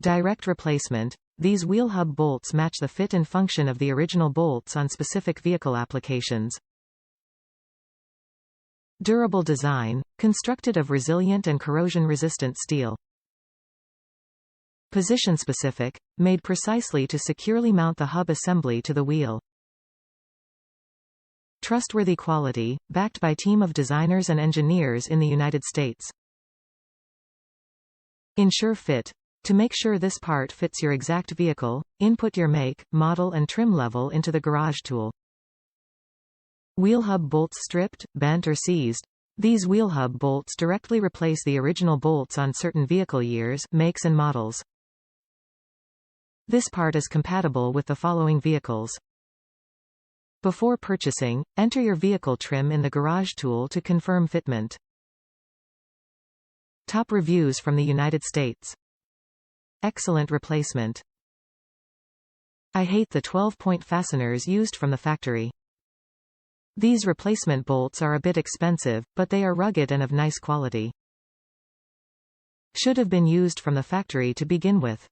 Direct replacement. These wheel hub bolts match the fit and function of the original bolts on specific vehicle applications. Durable design, constructed of resilient and corrosion-resistant steel. Position-specific, made precisely to securely mount the hub assembly to the wheel. Trustworthy quality, backed by team of designers and engineers in the United States. Ensure fit. To make sure this part fits your exact vehicle, input your make, model and trim level into the garage tool. Wheel hub bolts stripped, bent or seized. These wheel hub bolts directly replace the original bolts on certain vehicle years, makes and models. This part is compatible with the following vehicles. Before purchasing, enter your vehicle trim in the garage tool to confirm fitment. Top reviews from the United States. Excellent replacement. I hate the 12-point fasteners used from the factory. These replacement bolts are a bit expensive, but they are rugged and of nice quality. Should have been used from the factory to begin with.